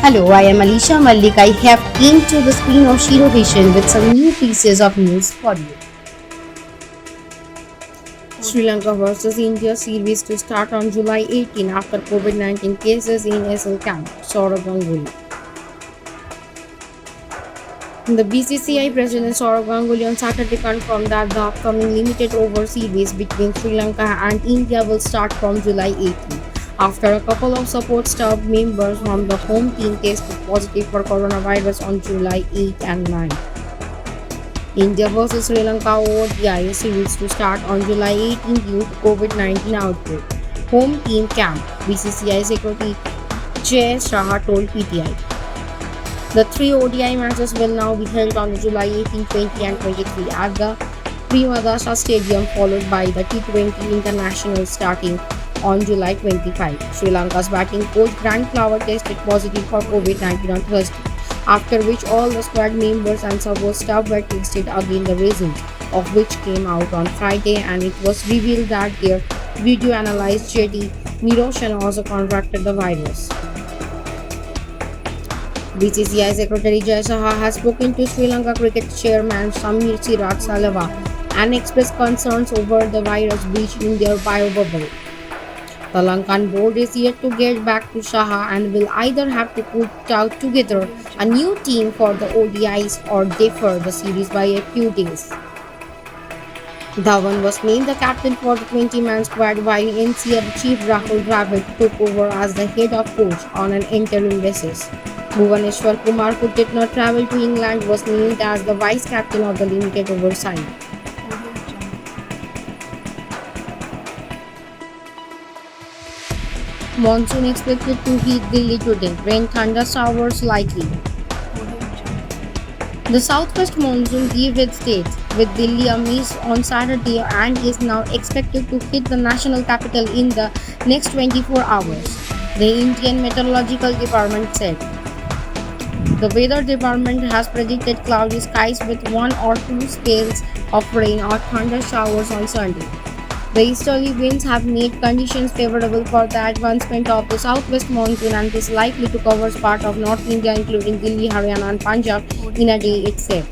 Hello, I am Alisha Malik. I have came to the screen of Shiro Vision with some new pieces of news for you. Sri Lanka vs India series to start on July 18 after COVID-19 cases in SL camp. Saurav Ganguly. The BCCI President Saurav Ganguly on Saturday confirmed that the upcoming limited over series between Sri Lanka and India will start from July 18. After a couple of support staff members from the home team tested positive for coronavirus on July 8 and 9. India vs Sri Lanka ODI series to start on July 18 due to COVID-19 outbreak. Home team camp, BCCI Secretary Jay Shah told PTI. The three ODI matches will now be held on July 18, 20 and 23 at the Premadasa Stadium, followed by the T20 International starting on July 25. Sri Lanka's batting coach Grant Flower tested positive for COVID-19 on Thursday, after which all the squad members and support staff were tested again, the results of which came out on Friday, and it was revealed that their video analyst JD Niroshan also contracted the virus. BCCI Secretary Jay Shah has spoken to Sri Lanka cricket chairman Samir Siraj Salava and expressed concerns over the virus breach in their biobubble. The Lankan board is yet to get back to Shah and will either have to put out together a new team for the ODIs or defer the series by a few days. Dhawan was named the captain for the 20-man squad while NCR chief Rahul Dravid took over as the head of coach on an interim basis. Bhuvaneshwar Kumar, who did not travel to England, was named as the vice captain of the limited over side. Monsoon expected to hit Delhi today. Rain, thunder showers likely. The southwest monsoon gave its dates, with Delhi a miss on Saturday and is now expected to hit the national capital in the next 24 hours, the Indian Meteorological Department said. The weather department has predicted cloudy skies with one or two spells of rain or thunder showers on Sunday. The easterly winds have made conditions favorable for the advancement of the southwest monsoon and is likely to cover part of North India including Delhi, Haryana and Punjab in a day itself.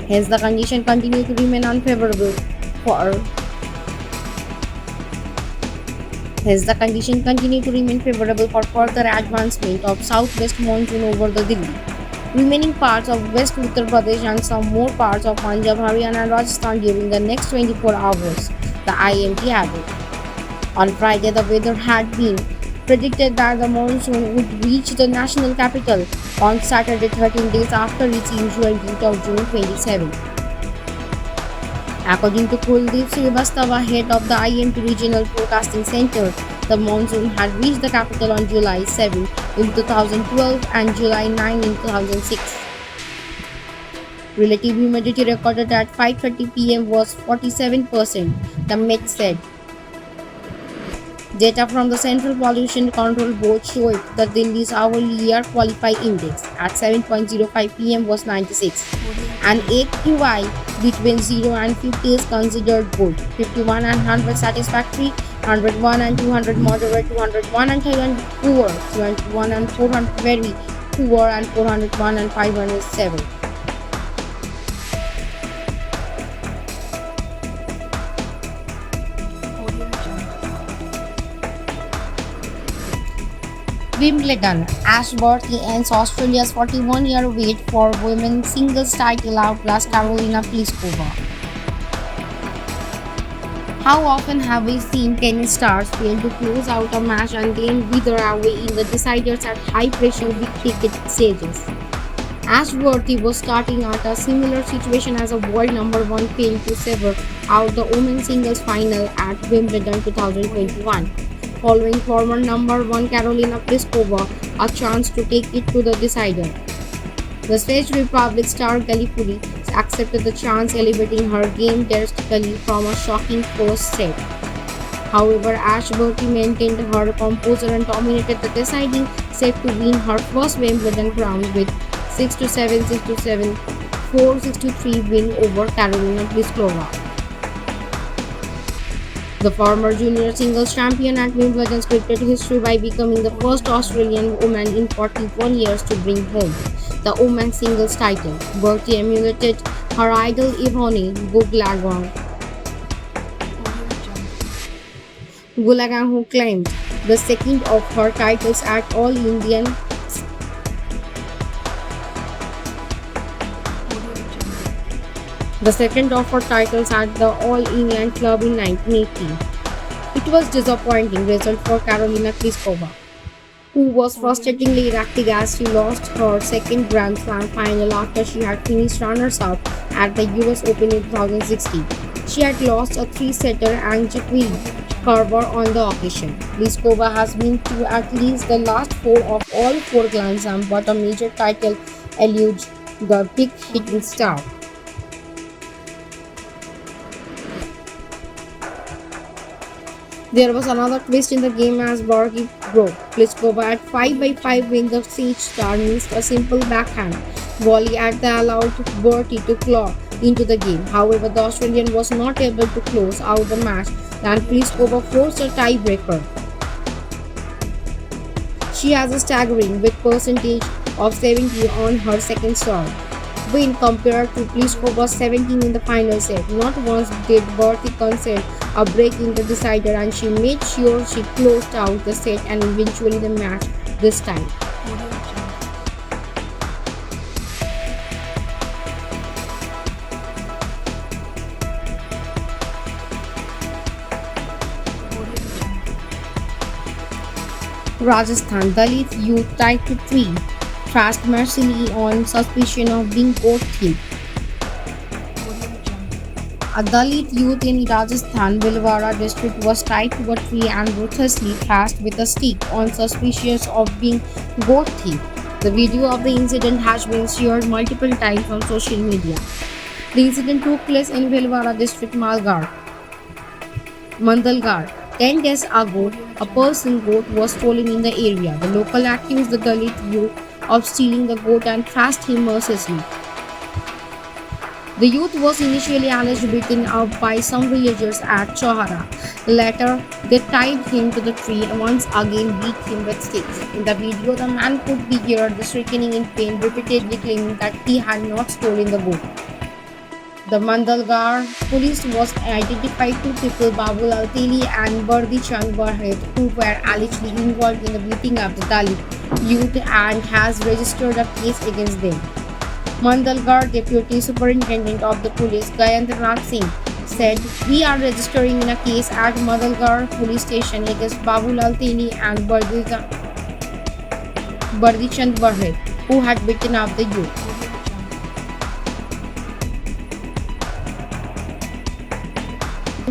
Hence, the condition continue to remain unfavorable for further advancement of southwest monsoon over the Delhi, remaining parts of West Uttar Pradesh and some more parts of Punjab, Haryana and Rajasthan during the next 24 hours, the IMD added. On Friday, the weather had been predicted that the monsoon would reach the national capital on Saturday, 13 days after its usual date of June 27. According to Kuldeep Srivastava, head of the IMD Regional Forecasting Center, the monsoon had reached the capital on July 7 in 2012 and July 9 in 2006. Relative humidity recorded at 5:30 p.m. was 47%, the Met said. Data from the Central Pollution Control Board showed that Delhi's hourly air quality index at 7:05 p.m. was 96, and AQI between 0 and 50 is considered good, 51 and 100 satisfactory, 101 and 200 moderate, 201 and 300 poor, 201 and 400 very poor, and 401 and 507. Wimbledon. Ash Barty ends Australia's 41-year wait for women's singles title, outlast Karolina Pliskova. How often have we seen tennis stars fail to close out a match and then wither away in the deciders at high-pressure big-ticket stages? Ash Barty was starting at a similar situation as a world number one failed to sever out the women's singles final at Wimbledon 2021. Following former number one Karolina Pliskova a chance to take it to the decider. The Czech Republic star Galipuri accepted the chance, elevating her game drastically from a shocking first set. However, Ash Barty maintained her composure and dominated the deciding set to win her first Wimbledon crown with 6-7, 6-7, 4-6-3 win over Karolina Pliskova. The former junior singles champion at Wimbledon's cricket history by becoming the first Australian woman in 41 years to bring home the women's singles title. Bertie emulated her idol Yvonne Goolagong, who claimed the second of her titles at All Indian the second of her titles at the All England Club in 1980. It was disappointing result for Karolina Pliskova, who was frustratingly erratic as she lost her second Grand Slam final after she had finished runners-up at the US Open in 2016. She had lost a three-setter Angelique Kerber on the occasion. Pliskova has been to at least the last four of all four Grand Slams, but a major title eludes the big hitting star. There was another twist in the game as Borgi broke. Pliskova at 5 by 5 when the siege star missed a simple backhand volley at the allowed Bertie to claw into the game. However, the Australian was not able to close out the match and Pliskova forced a tiebreaker. She has a staggering with percentage of 70 on her second serve win compared to Pliskova's 17 in the final set. Not once did Bertie concede a break in the decider and she made sure she closed out the set and eventually the match this time. Rajasthan Dalit youth tied to 3 thrashed mercilessly on suspicion of being goat thief. A Dalit youth in Rajasthan Bhilwara district was tied to a tree and ruthlessly thrashed with a stick on suspicion of being goat thief. The video of the incident has been shared multiple times on social media. The incident took place in Bhilwara district Mandalgarh. 10 days ago, a person goat was stolen in the area. The local accused the Dalit youth of stealing the goat and thrashed him mercilessly. The youth was initially alleged beaten up by some villagers at Chahara. Later, they tied him to the tree and once again beat him with sticks. In the video, the man could be heard shrieking in pain, repeatedly claiming that he had not stolen the goat. The Mandalgarh police was identified two people, Babul Alteli and Bardi Chand Barhet, who were allegedly involved in the beating of the Dalit youth and has registered a case against them. Mandalgarh Deputy Superintendent of the Police, Gayandranath Singh, said, "We are registering in a case at Mandalgarh Police Station against Babul Alteli and Bardi Chand Barhet, who had beaten up the youth."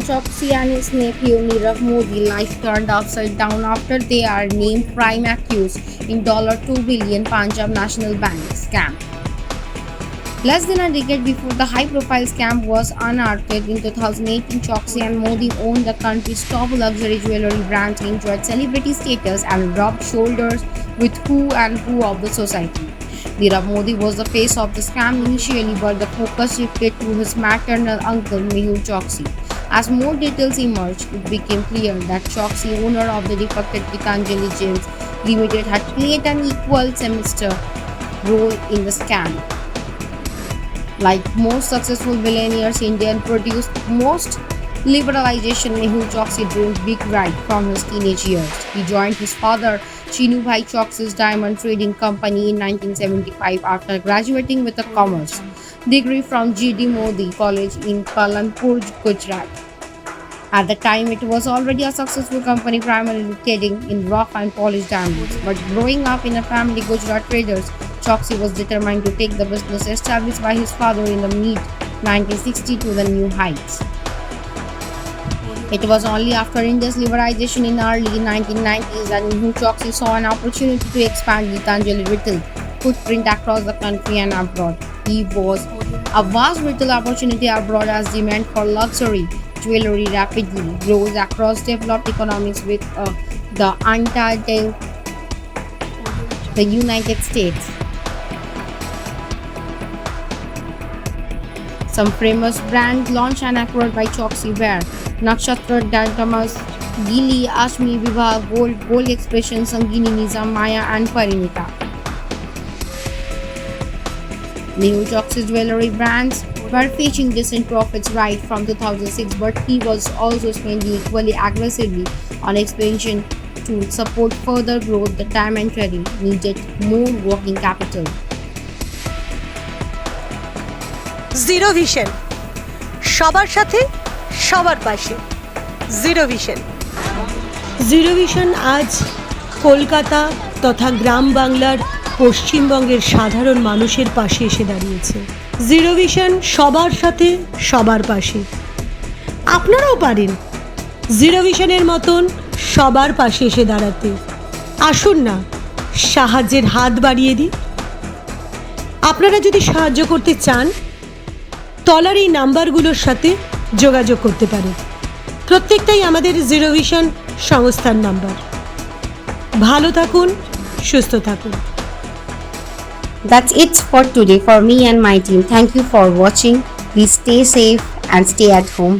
Choksi and his nephew Nirav Modi life turned upside down after they are named prime accused in $2 billion Punjab National Bank scam. Less than a decade before the high-profile scam was unearthed in 2018, Choksi and Modi owned the country's top luxury jewelry brand, enjoyed celebrity status, and rubbed shoulders with who and who of the society. Nirav Modi was the face of the scam initially, but the focus shifted to his maternal uncle Mehul Choksi. As more details emerged, it became clear that Choksi, owner of the defected Gitanjali Gems Limited, had played an equal semester role in the scam. Like most successful billionaires, Indian produced most liberalization. Mehul Choksi dreamed big right from his teenage years. He joined his father Chinubhai Choksi's diamond trading company in 1975 after graduating with a commerce degree from G.D. Modi College in Palanpur, Gujarat. At the time, it was already a successful company primarily trading in rough and polished diamonds. But growing up in a family Gujarat traders, Choksi was determined to take the business established by his father in the mid-1960s to the new heights. It was only after India's liberalization in early 1990s that Mehul Choksi saw an opportunity to expand Gitanjali retail footprint across the country and abroad. He was a vast retail opportunity abroad as demand for luxury jewelry rapidly grows across developed economies with the untitled the United States. Some famous brands launched and acquired by Choksi were Nakshatra, Daltamas, Gili, Ashmi, Vibha, Gold Expression, Sangini, Nizam, Maya, and Parinita. New Toxic jewelry brands were fetching decent profits right from 2006, but he was also spending equally aggressively on expansion to support further growth. The diamond trading needed more working capital. Zero vision, সবার সাথে সবার পাশে। Zero vision. Zero vision আজ কলকাতা তথা গ্রাম বাংলার পশ্চিমবঙ্গের সাধারণ মানুষের পাশে এসে দাঁড়িয়েছে। জিরো ভিশন সবার সাথে সবার পাশে। আপনারাও পারেন জিরো ভিশনের মতন সবার পাশে এসে দাঁড়াতে। আসুন না, সাহায্যের হাত বাড়িয়ে দিই। আপনারা যদি সাহায্য করতে চান, তলার এই নাম্বারগুলোর সাথে যোগাযোগ করতে পারেন। প্রত্যেকটাই আমাদের জিরো ভিশন সংস্থার নাম্বার। ভালো থাকুন, সুস্থ থাকুন। That's it for today for me and my team. Thank you for watching. Please stay safe and stay at home.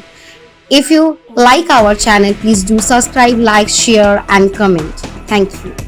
If you like our channel, please do subscribe, like, share, and comment. Thank you.